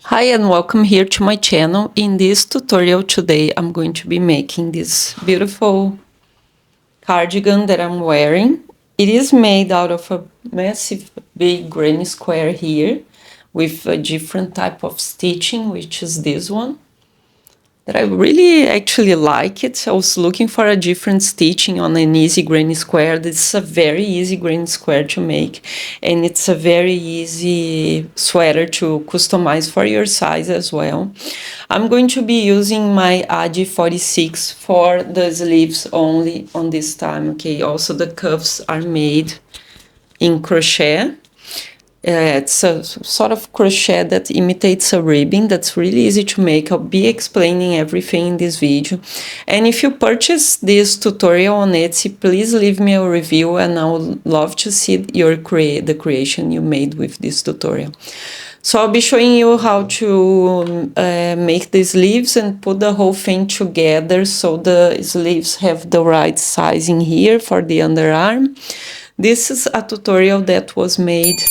Hi and welcome here to my channel. In this tutorial today I'm going to be making this beautiful cardigan that I'm wearing. It is made out of a massive big granny square here with a different type of stitching, which is this one. That I really actually like it. I was looking for a different stitching on an easy granny square. This is a very easy granny square to make, and it's a very easy sweater to customize for your size as well. I'm going to be using my Addi 46 for the sleeves only on this time, okay? Also the cuffs are made in crochet. It's a sort of crochet that imitates a ribbon that's really easy to make. I'll be explaining everything in this video. And if you purchase this tutorial on Etsy, please leave me a review and I would love to see the creation you made with this tutorial. So I'll be showing you how to make the sleeves and put the whole thing together so the sleeves have the right sizing here for the underarm. This is a tutorial that was made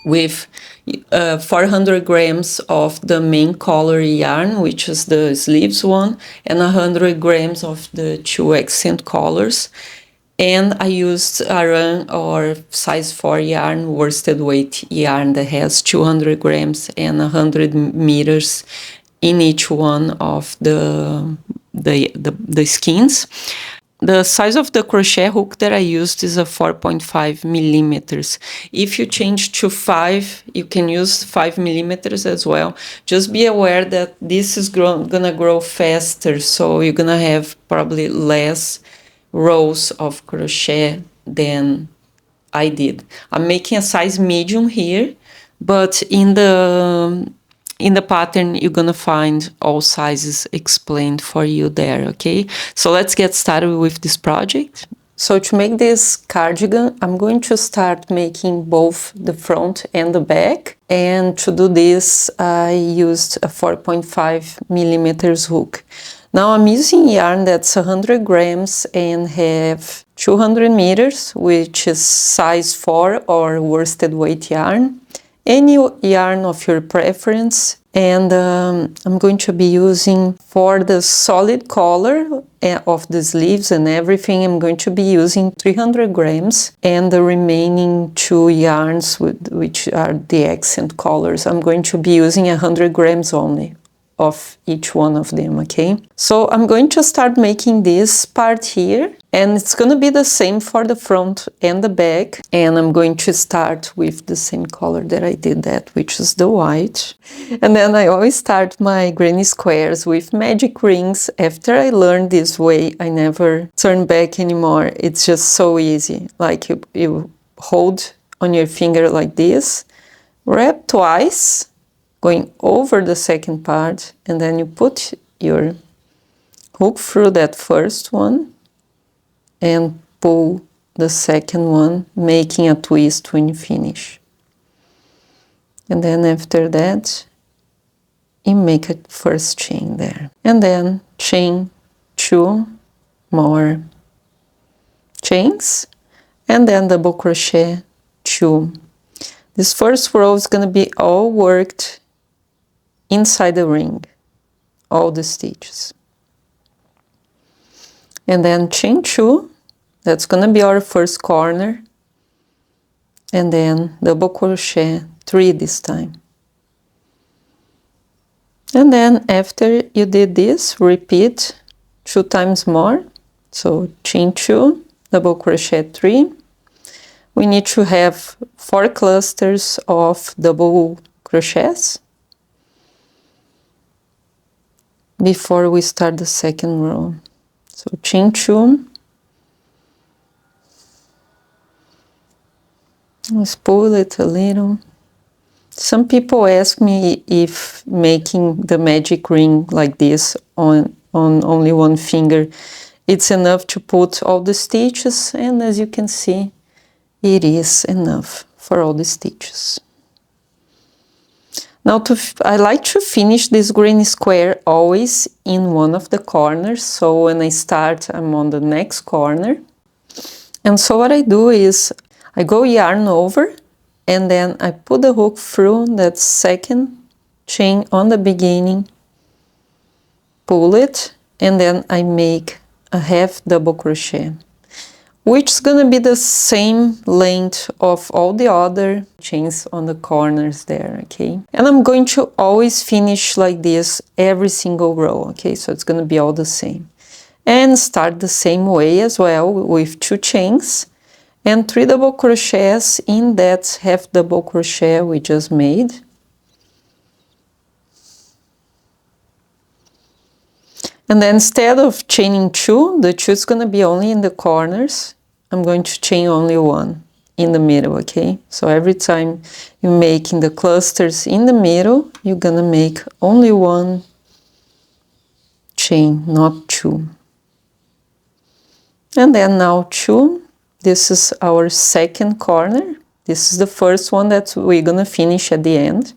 with 400 grams of the main color yarn, which is the sleeves one, and 100 grams of the two accent colors. And I used a run or size 4 yarn, worsted weight yarn that has 200 grams and 100 meters in each one of the skins. The size of the crochet hook that I used is a 4.5 millimeters. If you change to 5, you can use 5 millimeters as well. Just be aware that this is gonna grow faster, so you're gonna have probably less rows of crochet than I did. I'm making a size medium here, but in the pattern, you're gonna find all sizes explained for you there, okay? So let's get started with this project. So to make this cardigan, I'm going to start making both the front and the back. And to do this, I used a 4.5 millimeters hook. Now I'm using yarn that's 100 grams and have 200 meters, which is size 4 or worsted weight yarn. Any yarn of your preference, and I'm going to be using for the solid color of the sleeves and everything. I'm going to be using 300 grams, and the remaining 2 yarns, which are the accent colors, I'm going to be using 100 grams only of each one of them, okay? So I'm going to start making this part here, and it's going to be the same for the front and the back, and I'm going to start with the same color that I did that, which is the white. And then I always start my granny squares with magic rings. After I learned this way, I never turn back anymore. It's just so easy. Like you hold on your finger like this, wrap twice, going over the second part, and then you put your hook through that first one and pull the second one, making a twist when you finish. And then after that, you make a first chain there. And then chain 2 more chains, and then double crochet 2. This first row is going to be all worked inside the ring, all the stitches. And then chain 2, that's gonna be our first corner, and then double crochet 3 this time. And then after you did this, repeat 2 times more. So chain 2, double crochet 3. We need to have 4 clusters of double crochets before we start the second row. So chain 2, let's pull it a little. Some people ask me if making the magic ring like this on only one finger, it's enough to put all the stitches, and as you can see, it is enough for all the stitches. Now I like to finish this granny square always in one of the corners, so when I start I'm on the next corner. And so what I do is I go yarn over, and then I put the hook through that second chain on the beginning, pull it, and then I make a half double crochet, which is gonna be the same length of all the other chains on the corners there, okay? And I'm going to always finish like this every single row, okay? So it's gonna be all the same. And start the same way as well with 2 chains and 3 double crochets in that half double crochet we just made. And then instead of chaining 2, the 2 is gonna be only in the corners. I'm going to chain only 1 in the middle, okay? So every time you're making the clusters in the middle, you're gonna make only 1 chain, not 2. And then now 2, this is our second corner. This is the first one that we're gonna finish at the end.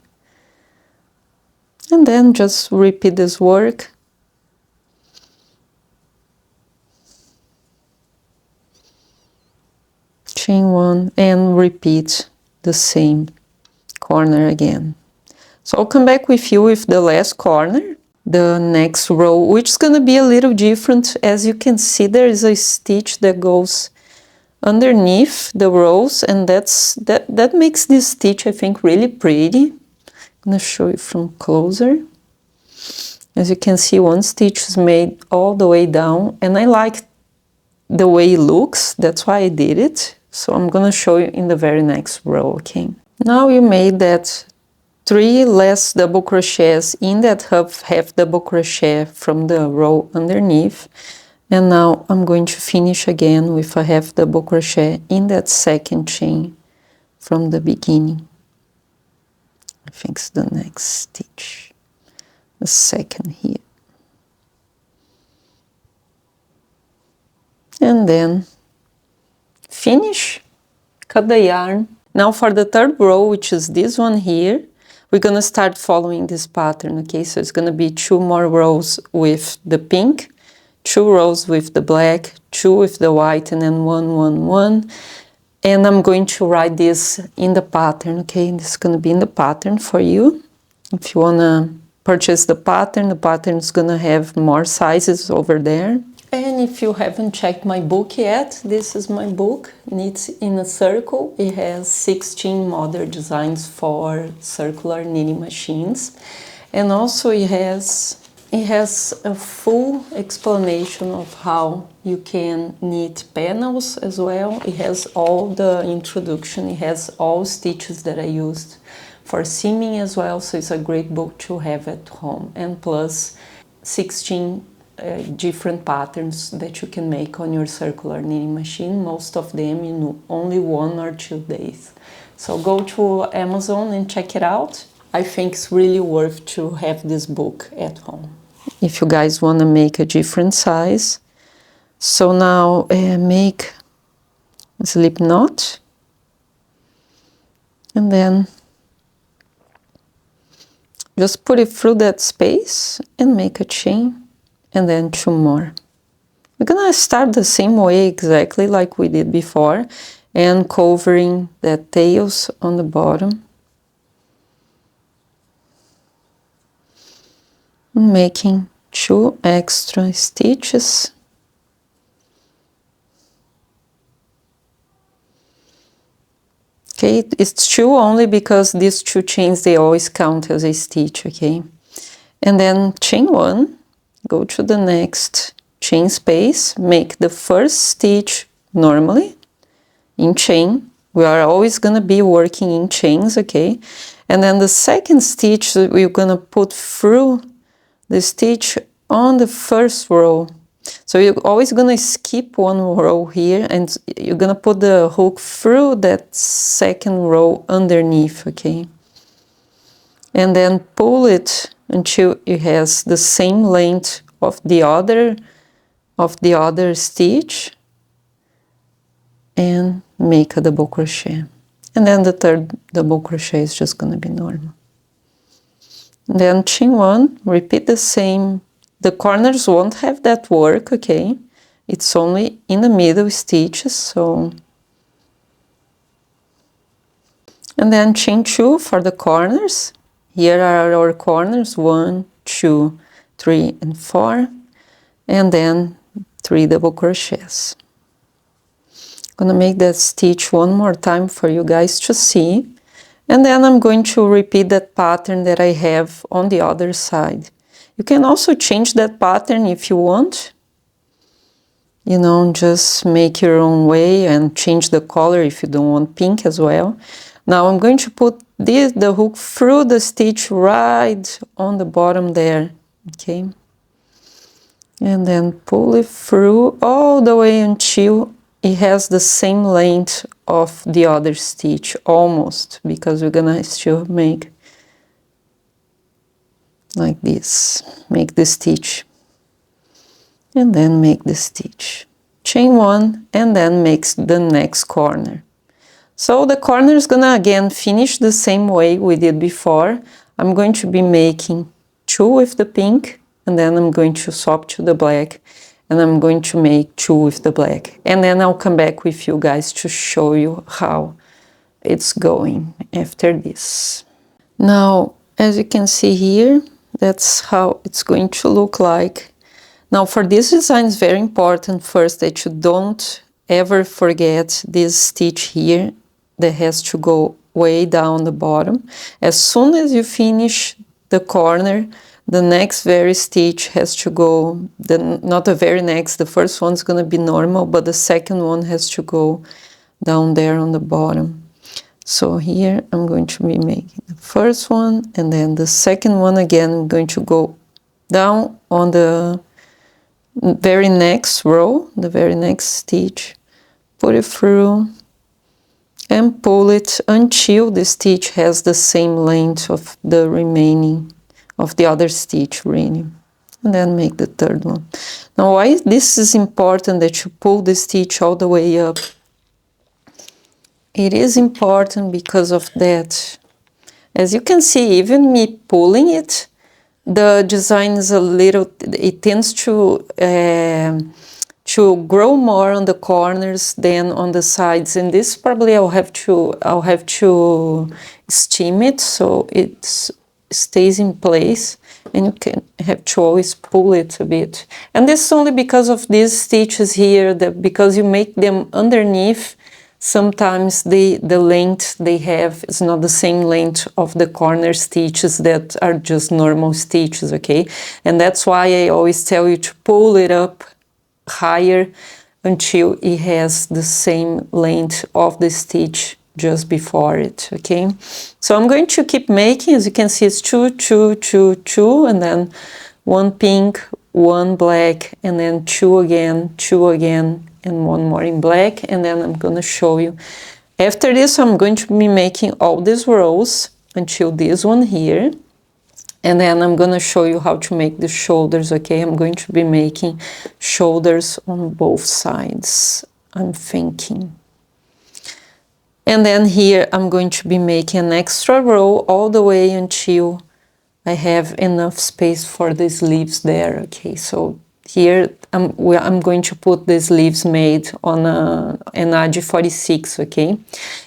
And then just repeat this work. Chain 1 and repeat the same corner again. So I'll come back with you with the last corner, the next row, which is gonna be a little different. As you can see, there is a stitch that goes underneath the rows, and that makes this stitch, I think, really pretty. I'm gonna show you from closer. As you can see, one stitch is made all the way down, and I like the way it looks. That's why I did it. So I'm gonna show you in the very next row, okay? Now you made that 3 less double crochets in that half double crochet from the row underneath. And now I'm going to finish again with a half double crochet in that second chain from the beginning. I think it's the next stitch, the second here. And then finish, cut the yarn. Now for the third row, which is this one here, we're gonna start following this pattern, okay? So it's gonna be 2 more rows with the pink, 2 rows with the black, 2 with the white, and then 1, 1, 1. And I'm going to write this in the pattern, okay? This is gonna be in the pattern for you. If you wanna purchase the pattern is gonna have more sizes over there. And if you haven't checked my book yet, this is my book, Knits in a Circle. It has 16 modern designs for circular knitting machines. And also it has a full explanation of how you can knit panels as well. It has all the introduction, it has all stitches that I used for seaming as well, so it's a great book to have at home. And plus 16 different patterns that you can make on your circular knitting machine, most of them in only 1 or 2 days. So go to Amazon and check it out. I think it's really worth to have this book at home. If you guys want to make a different size. So now make a slip knot, and then just put it through that space and make a chain. And then 2 more. We're gonna start the same way exactly like we did before, and covering the tails on the bottom. Making 2 extra stitches. Okay, it's 2 only because these 2 chains, they always count as a stitch, okay? And then chain 1. Go to the next chain space, make the first stitch normally in chain. We are always gonna be working in chains, okay? And then the second stitch, we're gonna put through the stitch on the first row. So you're always gonna skip 1 row here, and you're gonna put the hook through that second row underneath, okay? And then pull it until it has the same length of the other stitch, and make a double crochet. And then the third double crochet is just gonna be normal. And then chain 1, repeat the same. The corners won't have that work, okay? It's only in the middle stitches, so. And then chain 2 for the corners Here are our corners, 1, 2, 3, and 4, and then 3 double crochets. I'm gonna make that stitch one more time for you guys to see, and then I'm going to repeat that pattern that I have on the other side. You can also change that pattern if you want, you know, just make your own way and change the color if you don't want pink as well. Now I'm going to put the hook through the stitch right on the bottom there, okay? And then pull it through all the way until it has the same length of the other stitch, almost, because we're gonna still make like this, make the stitch, and then make the stitch. Chain 1, and then makes the next corner. So the corner is gonna again finish the same way we did before. I'm going to be making 2 with the pink, and then I'm going to swap to the black, and I'm going to make 2 with the black. And then I'll come back with you guys to show you how it's going after this. Now, as you can see here, that's how it's going to look like. Now for this design, it's very important first that you don't ever forget this stitch here that has to go way down the bottom. As soon as you finish the corner, the next very stitch has to go, not the very next, the first one's gonna be normal, but the second one has to go down there on the bottom. So here I'm going to be making the first one, and then the second one again, I'm going to go down on the very next row, the very next stitch, put it through, and pull it until the stitch has the same length of the remaining of the other stitch, really. And then make the third one. Now why this is important that you pull the stitch all the way up? It is important because of that. As you can see, even me pulling it, the design is a little, it tends to grow more on the corners than on the sides, and this probably I'll have to steam it so it stays in place, and you can have to always pull it a bit. And this is only because of these stitches here, that because you make them underneath, sometimes the length they have is not the same length of the corner stitches that are just normal stitches, okay? And that's why I always tell you to pull it up higher until it has the same length of the stitch just before it, okay? So I'm going to keep making. As you can see, it's 2, 2, 2, 2, and then 1 pink, 1 black, and then 2 again, 2 again, and 1 more in black, and then I'm gonna show you. After this, I'm going to be making all these rows until this one here, and then I'm gonna show you how to make the shoulders, okay? I'm going to be making shoulders on both sides, I'm thinking. And then here, I'm going to be making an extra row all the way until I have enough space for the sleeves there, okay? So here, I'm going to put the sleeves made on an Addi 46, okay?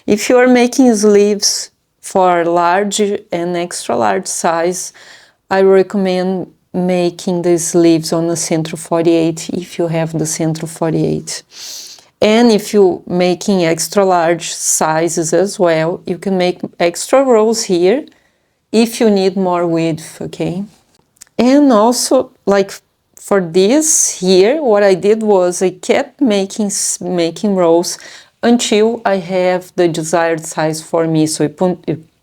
If you are making sleeves for large and extra large size, I recommend making the sleeves on a Centro 48 if you have the Centro 48. And if you're making extra large sizes as well, you can make extra rows here if you need more width, okay? And also, like for this here, what I did was I kept making rows until I have the desired size for me. So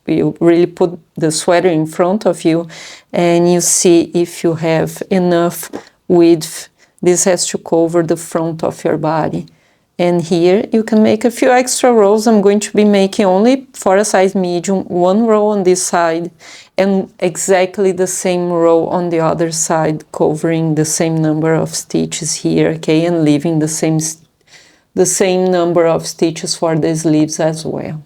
you really put the sweater in front of you and you see if you have enough width. This has to cover the front of your body. And here you can make a few extra rows. I'm going to be making only for a size medium, 1 row on this side and exactly the same row on the other side, covering the same number of stitches here, okay, and leaving the same number of stitches for the sleeves as well.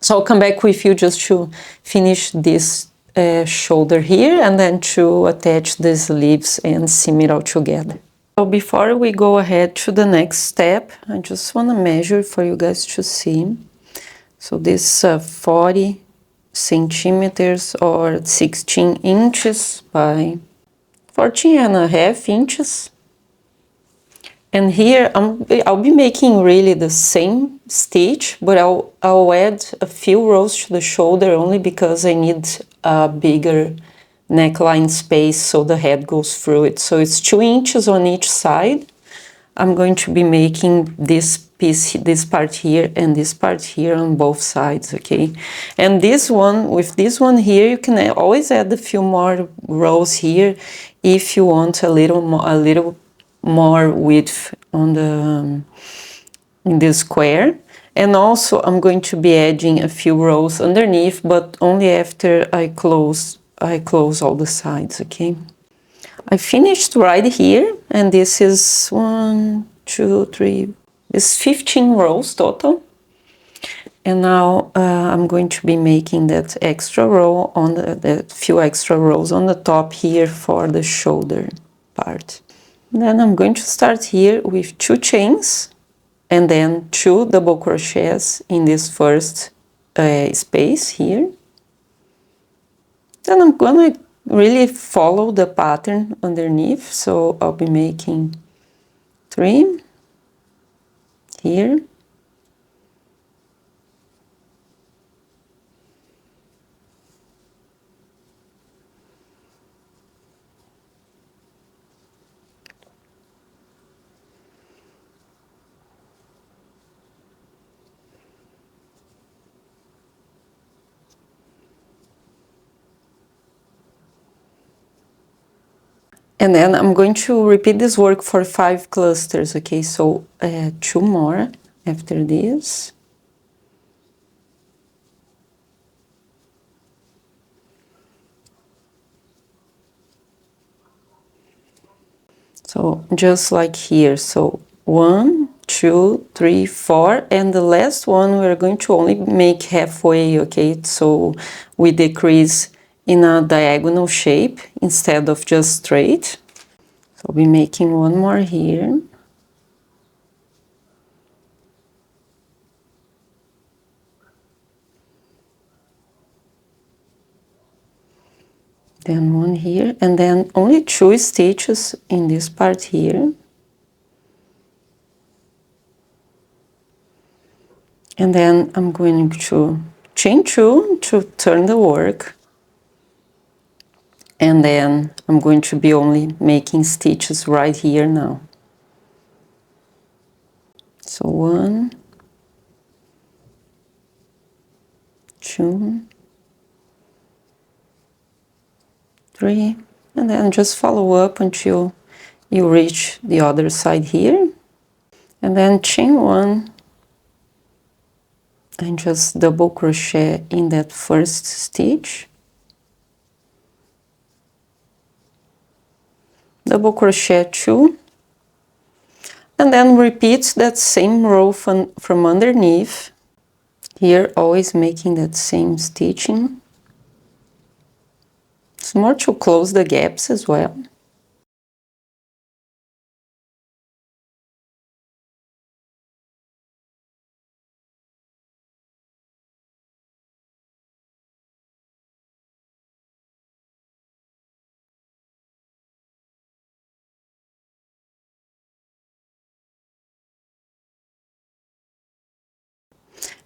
So I'll come back with you just to finish this shoulder here and then to attach the sleeves and seam it all together. So before we go ahead to the next step, I just want to measure for you guys to see. So this 40 centimeters or 16 inches by 14.5 inches. And here I'll be making really the same stitch, but I'll add a few rows to the shoulder only because I need a bigger neckline space so the head goes through it. So it's 2 inches on each side. I'm going to be making this piece, this part here and this part here on both sides, okay? And this one, with this one here, you can always add a few more rows here if you want a little more width on the in the square. And also I'm going to be adding a few rows underneath, but only after I close all the sides, okay? I finished right here, and this is 1, 2, 3, it's 15 rows total. And now I'm going to be making that extra row on that few extra rows on the top here for the shoulder part. Then I'm going to start here with 2 chains and then 2 double crochets in this first space here. Then I'm gonna really follow the pattern underneath, so I'll be making 3 here, and then I'm going to repeat this work for 5 clusters, okay? So 2 more after this. So just like here, so 1, 2, 3, 4, and the last one we're going to only make halfway, okay? So we decrease in a diagonal shape instead of just straight. So I'll be making 1 more here. Then 1 here, and then only 2 stitches in this part here. And then I'm going to chain 2 to turn the work. And then I'm going to be only making stitches right here now. So 1, 2, 3, and then just follow up until you reach the other side here. And then chain 1 and just double crochet in that first stitch. Double crochet 2, and then repeat that same row from underneath. Here, always making that same stitching. It's more to close the gaps as well.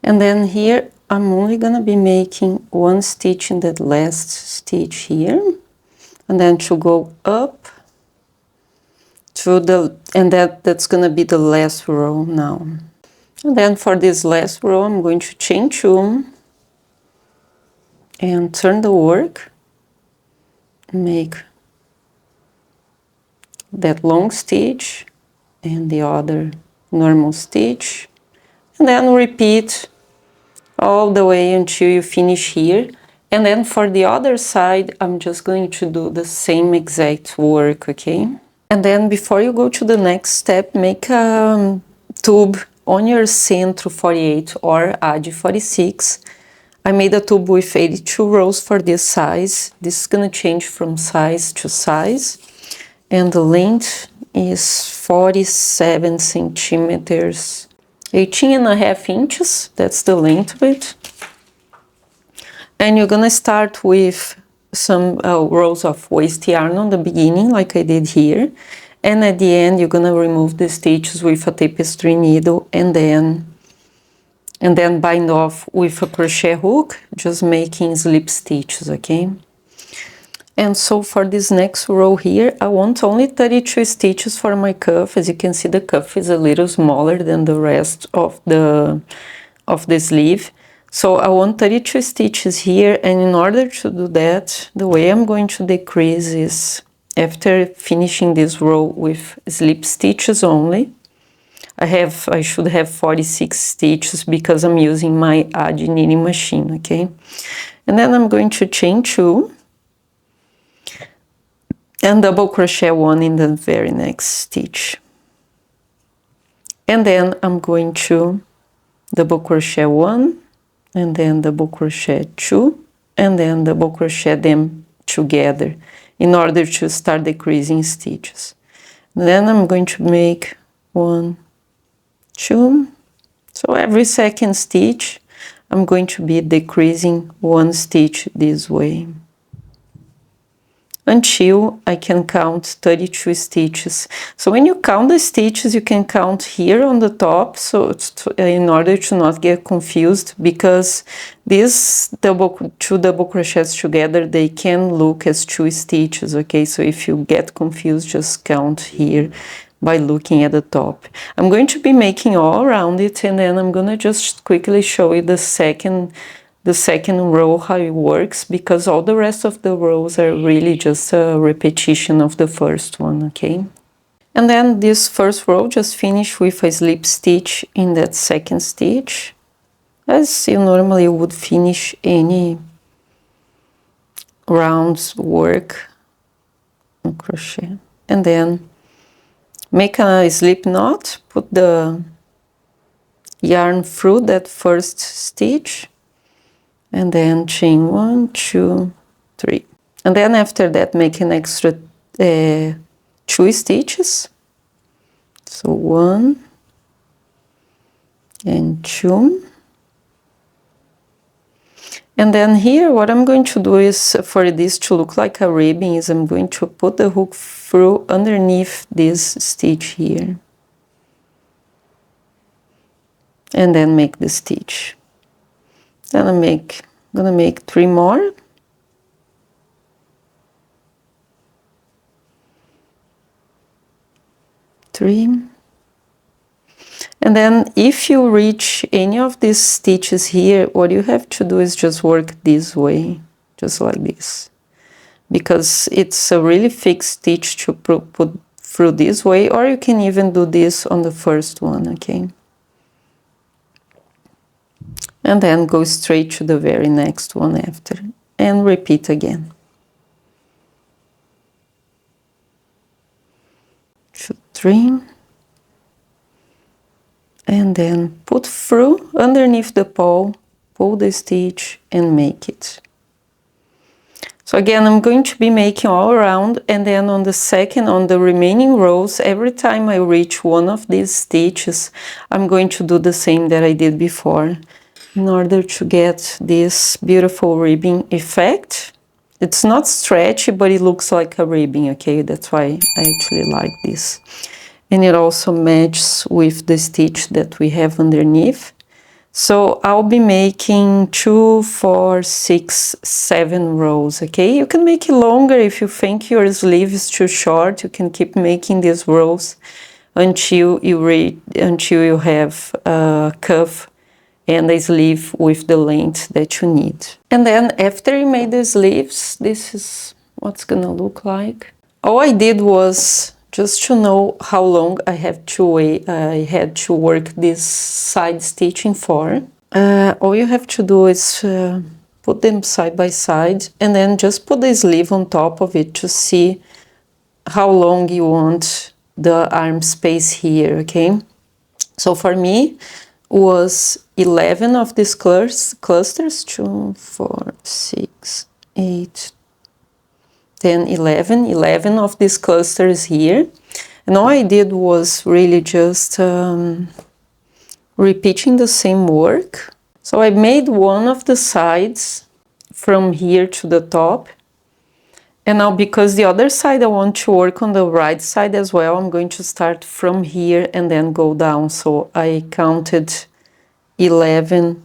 And then here, I'm only gonna be making 1 stitch in that last stitch here, and then to go up to the, and that's gonna be the last row now. And then for this last row, I'm going to chain 2 and turn the work, make that long stitch and the other normal stitch, and then repeat all the way until you finish here. And then for the other side, I'm just going to do the same exact work, okay? And then before you go to the next step, make a tube on your Centro 48 or Addi 46. I made a tube with 82 rows for this size. This is gonna change from size to size. And the length is 47 centimeters. 18.5 inches, that's the length of it. And you're gonna start with some rows of waste yarn on the beginning, like I did here. And at the end, you're gonna remove the stitches with a tapestry needle and then bind off with a crochet hook, just making slip stitches, okay? And so for this next row here, I want only 32 stitches for my cuff. As you can see, the cuff is a little smaller than the rest of the sleeve. So I want 32 stitches here, and in order to do that, the way I'm going to decrease is after finishing this row with slip stitches only. I should have 46 stitches because I'm using my Addi knitting machine, okay? And then I'm going to chain 2 and double crochet 1 in the very next stitch. And then I'm going to double crochet 1 and then double crochet 2 and then double crochet them together in order to start decreasing stitches. And then I'm going to make 1, 2. So every second stitch I'm going to be decreasing 1 stitch this way until I can count 32 stitches. So when you count the stitches, you can count here on the top, so in order to not get confused, because these two double crochets together, they can look as 2 stitches, okay? So if you get confused, just count here by looking at the top. I'm going to be making all around it, and then I'm gonna just quickly show you the second row, how it works, because all the rest of the rows are really just a repetition of the first one, okay? And then this first row, just finish with a slip stitch in that second stitch, as you normally would finish any round work on crochet. And then make a slip knot, put the yarn through that first stitch, and then chain 1, 2, 3. And then after that, make an extra 2 stitches. So 1 and 2. And then here, what I'm going to do is, for this to look like a ribbon, is I'm going to put the hook through underneath this stitch here. And then make the stitch. Then I'm gonna make 3 more. And then if you reach any of these stitches here, what you have to do is just work this way, just like this. Because it's a really thick stitch to put through this way, or you can even do this on the first one, okay? And then go straight to the very next one after, and repeat again. 2, 3, and then put through underneath the pole, pull the stitch and make it. So again, I'm going to be making all around, and then on the remaining rows, every time I reach one of these stitches, I'm going to do the same that I did before, in order to get this beautiful ribbon effect. It's not stretchy, but it looks like a ribbon, okay? That's why I actually like this. And it also matches with the stitch that we have underneath. So I'll be making 2, 4, 6, 7 rows, okay? You can make it longer if you think your sleeve is too short. You can keep making these rows until you have a cuff and a sleeve with the length that you need. And then after you made the sleeves, this is what's gonna look like. All I did was, just to know how long I had to work this side stitching for. All you have to do is put them side by side, and then just put the sleeve on top of it to see how long you want the arm space here, okay? So for me, was 11 of these clusters, 2, 4, 6, 8, 10, 11 of these clusters here. And all I did was really just repeating the same work. So I made one of the sides from here to the top. And now, because the other side I want to work on the right side as well, I'm going to start from here and then go down. So I counted 11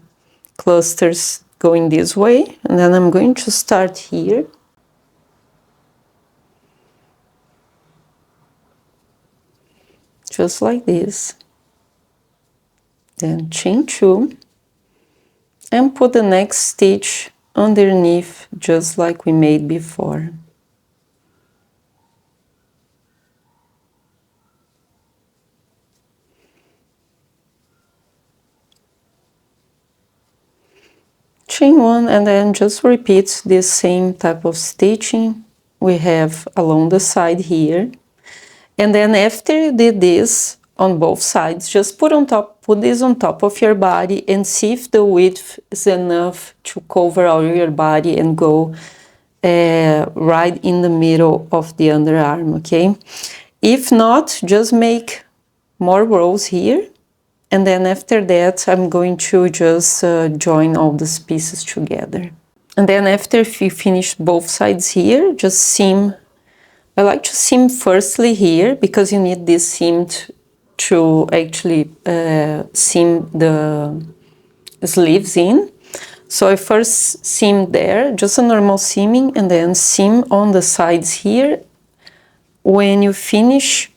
clusters going this way, and then I'm going to start here. Just like this. Then chain 2 and put the next stitch underneath, just like we made before. Chain 1 and then just repeat this same type of stitching we have along the side here. And then after you did this on both sides, just put this on top of your body and see if the width is enough to cover all your body and go right in the middle of the underarm, okay? If not, just make more rows here, and then after that I'm going to just join all these pieces together. And then after you finish both sides here, just seam. I like to seam firstly here because you need this seam to actually seam the sleeves in. So I first seam there, just a normal seaming, and then seam on the sides here. When you finished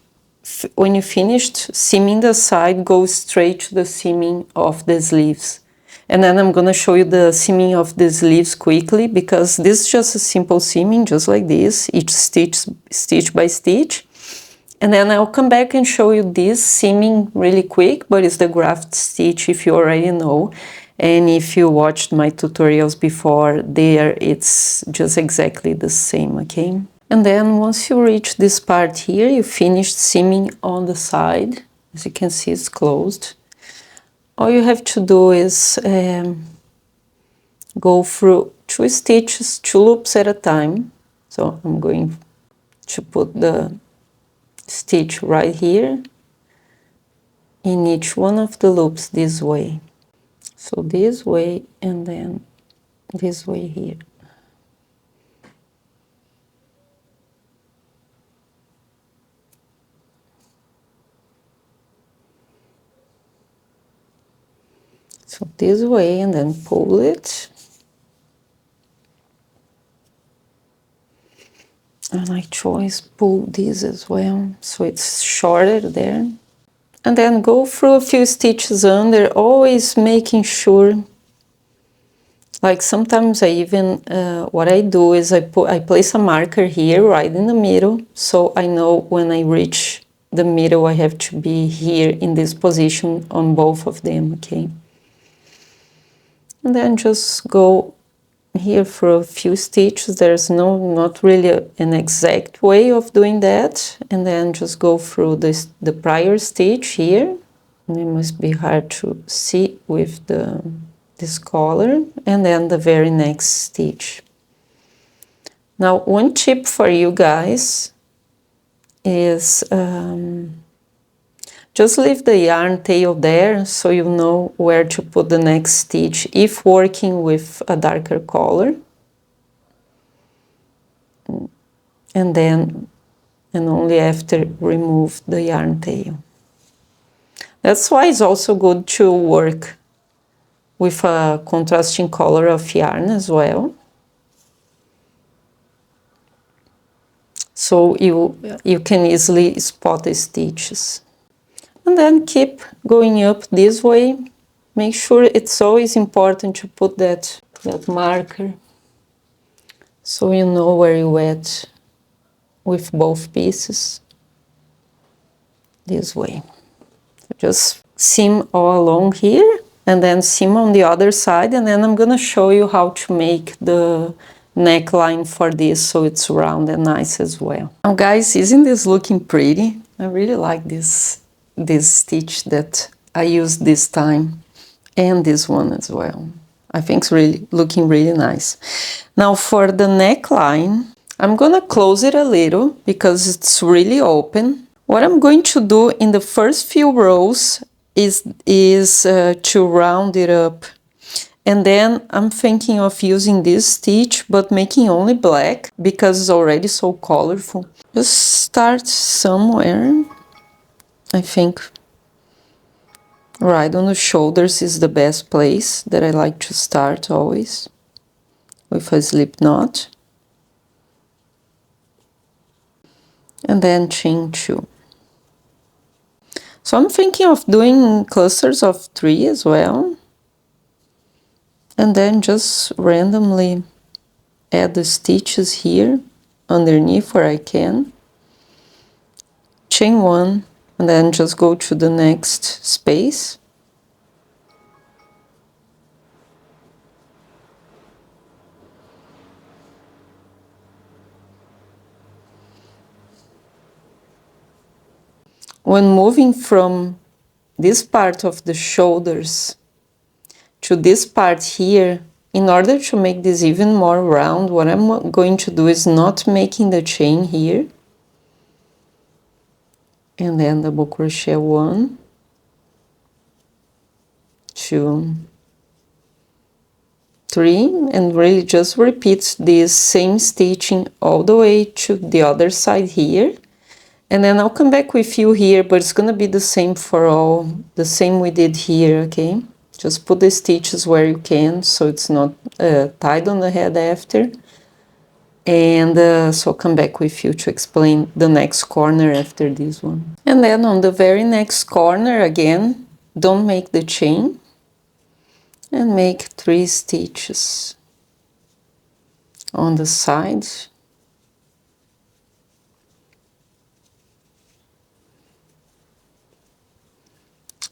seaming the side, go straight to the seaming of the sleeves. And then I'm gonna show you the seaming of the sleeves quickly, because this is just a simple seaming, just like this, each stitch by stitch. And then I'll come back and show you this seaming really quick, but it's the graft stitch if you already know. And if you watched my tutorials before, there it's just exactly the same, okay? And then once you reach this part here, you finish seaming on the side. As you can see, it's closed. All you have to do is go through 2 stitches, 2 loops at a time. So I'm going to put the stitch right here in each one of the loops this way. So this way and then this way here. So this way and then pull it. And I always pull this as well, so it's shorter there. And then go through a few stitches under, always making sure, like sometimes I even, what I do is I place a marker here right in the middle, so I know when I reach the middle I have to be here in this position on both of them, okay? And then just go here for a few stitches. There's not really an exact way of doing that. And then just go through the prior stitch here. And it must be hard to see with this color. And then the very next stitch. Now, one tip for you guys is just leave the yarn tail there so you know where to put the next stitch if working with a darker color. And only after remove the yarn tail. That's why it's also good to work with a contrasting color of yarn as well. So you can easily spot the stitches. And then keep going up this way. Make sure it's always important to put that marker so you know where you're at with both pieces. This way. Just seam all along here and then seam on the other side, and then I'm gonna show you how to make the neckline for this so it's round and nice as well. Now guys, isn't this looking pretty? I really like this stitch that I used this time, and this one as well. I think it's really looking really nice. Now for the neckline, I'm gonna close it a little because it's really open. What I'm going to do in the first few rows is to round it up And then I'm thinking of using this stitch, but making only black because it's already so colorful. Just start somewhere. I think right on the shoulders is the best place that I like to start always, with a slip knot. And then chain 2. So I'm thinking of doing clusters of 3 as well. And then just randomly add the stitches here underneath where I can. Chain 1 and then just go to the next space. When moving from this part of the shoulders to this part here, in order to make this even more round, what I'm going to do is not making the chain here. And then double crochet 1, 2, 3, and really just repeat this same stitching all the way to the other side here. And then I'll come back with you here, but it's gonna be the same for all, the same we did here, okay? Just put the stitches where you can, so it's not tied on the head after. And so I'll come back with you to explain the next corner after this one. And then on the very next corner, again, don't make the chain, and make 3 stitches on the side.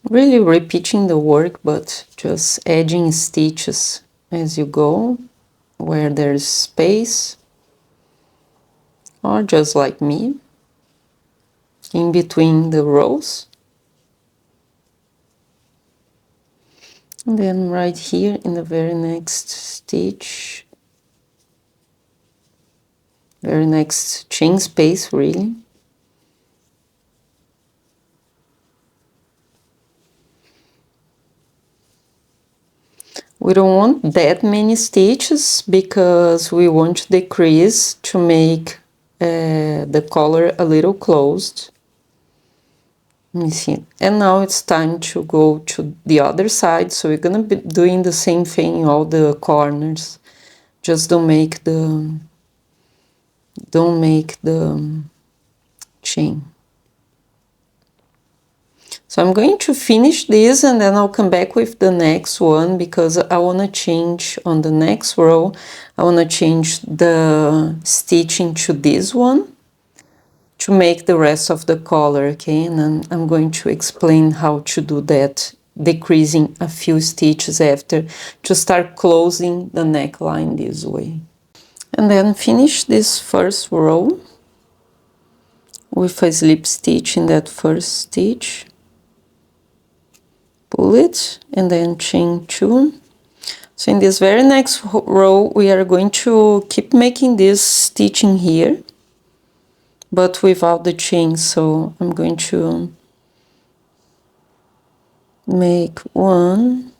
Really repeating the work, but just adding stitches as you go, where there's space, or just like me, in between the rows. And then right here in the very next stitch, very next chain space really, we don't want that many stitches because we want to decrease to make the collar a little closed. Let me see. And now it's time to go to the other side, so we're gonna be doing the same thing in all the corners. Just don't make the chain. So I'm going to finish this and then I'll come back with the next one because I want to change on the next row. I want to change the stitching to this one to make the rest of the collar, okay? And then I'm going to explain how to do that, decreasing a few stitches after to start closing the neckline this way. And then finish this first row with a slip stitch in that first stitch. Pull it and then chain 2. So in this very next row we are going to keep making this stitching here, but without the chain. So I'm going to make 1,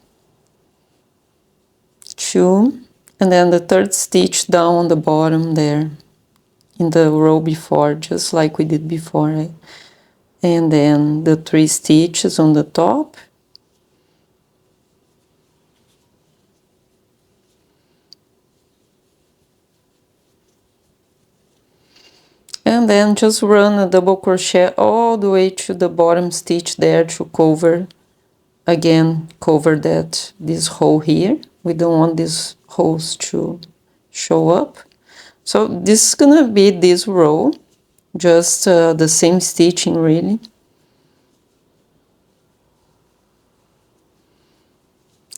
2, and then the third stitch down on the bottom there in the row before, just like we did before, right? And then the 3 stitches on the top. And then just run a double crochet all the way to the bottom stitch there to cover, again, cover this hole here. We don't want these holes to show up. So this is gonna be this row, just the same stitching really.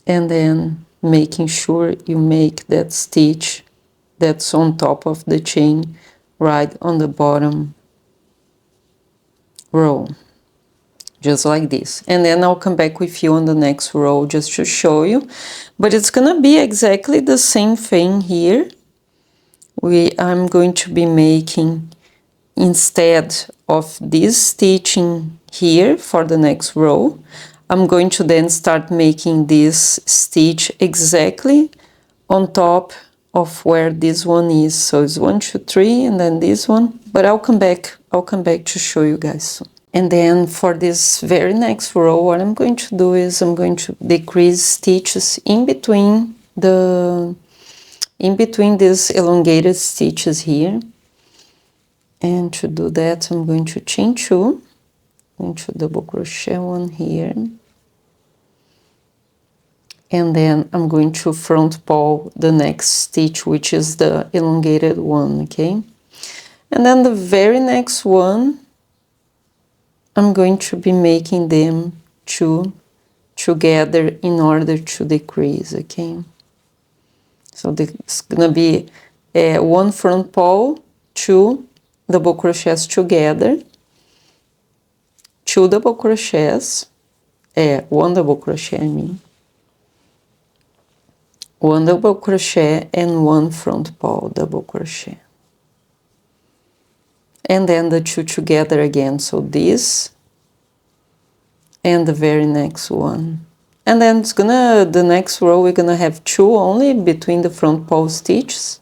And then making sure you make that stitch that's on top of the chain right on the bottom row, just like this. And then I'll come back with you on the next row just to show you, but it's gonna be exactly the same thing here. I'm going to be making, instead of this stitching here for the next row, I'm going to then start making this stitch exactly on top of where this one is. So it's 1, 2, 3, and then this one. But I'll come back to show you guys soon. And then for this very next row, what I'm going to do is I'm going to decrease stitches in between these elongated stitches here. And to do that, I'm going to chain 2, going to double crochet 1 here. And then I'm going to front paw the next stitch, which is the elongated one, okay? And then the very next one, I'm going to be making them 2 together in order to decrease, okay? So it's gonna be 1 front paw, 2 double crochets together, 2 double crochets, 1 double crochet, I mean. 1 double crochet and 1 front paw double crochet. And then the 2 together again, so this and the very next one. And then the next row we're gonna have 2 only between the front paw stitches.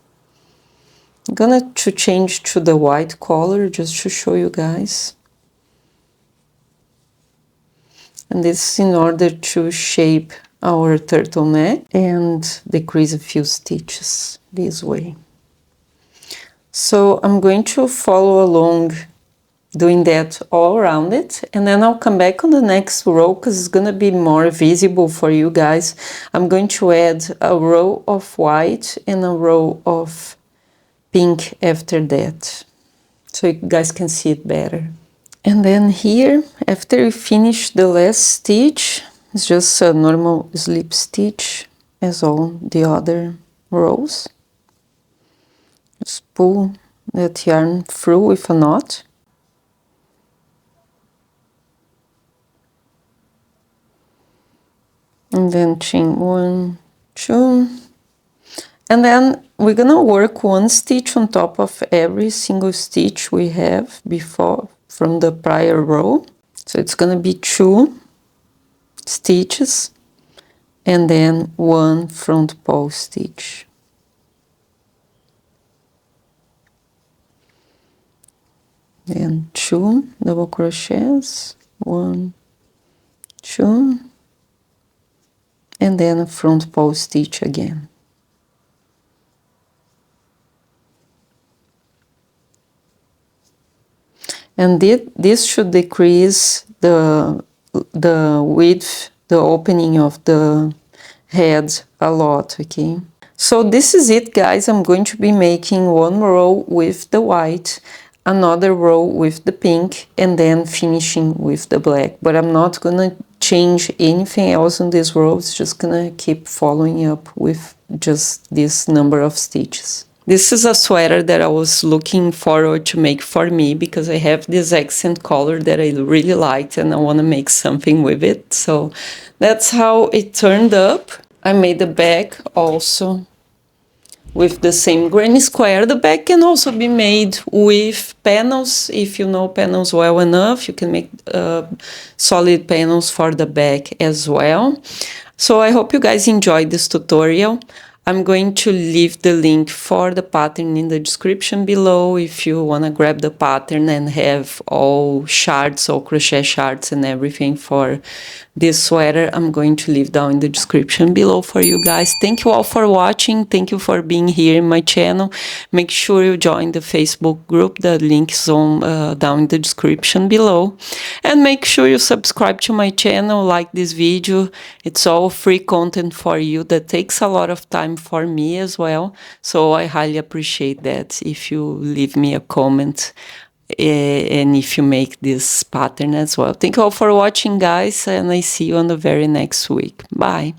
I'm gonna change to the white color just to show you guys. And this is in order to shape our turtleneck and decrease a few stitches this way. So I'm going to follow along doing that all around it, and then I'll come back on the next row because it's gonna be more visible for you guys. I'm going to add a row of white and a row of pink after that, so you guys can see it better. And then here, after we finish the last stitch, it's just a normal slip stitch as all the other rows. Just pull that yarn through with a knot. And then chain 1, 2. And then we're gonna work 1 stitch on top of every single stitch we have before from the prior row. So it's gonna be 2 stitches and then 1 front paw stitch. Then 2 double crochets, 1, 2, and then a front paw stitch again. And this should decrease the width, the opening of the head a lot, okay? So this is it, guys. I'm going to be making 1 row with the white, another row with the pink, and then finishing with the black. But I'm not gonna change anything else on this row. It's just gonna keep following up with just this number of stitches. This is a sweater that I was looking forward to make for me because I have this accent color that I really liked and I want to make something with it. So that's how it turned up. I made the back also with the same granny square. The back can also be made with panels. If you know panels well enough, you can make solid panels for the back as well. So I hope you guys enjoyed this tutorial. I'm going to leave the link for the pattern in the description below if you want to grab the pattern and have all shards, all crochet shards and everything for this sweater. I'm going to leave down in the description below for you guys. Thank you all for watching. Thank you for being here in my channel. Make sure you join the Facebook group. The link is on down in the description below. And make sure you subscribe to my channel, like this video. It's all free content for you that takes a lot of time for me as well. So I highly appreciate that if you leave me a comment and if you make this pattern as well. Thank you all for watching, guys, and I see you on the very next week. Bye.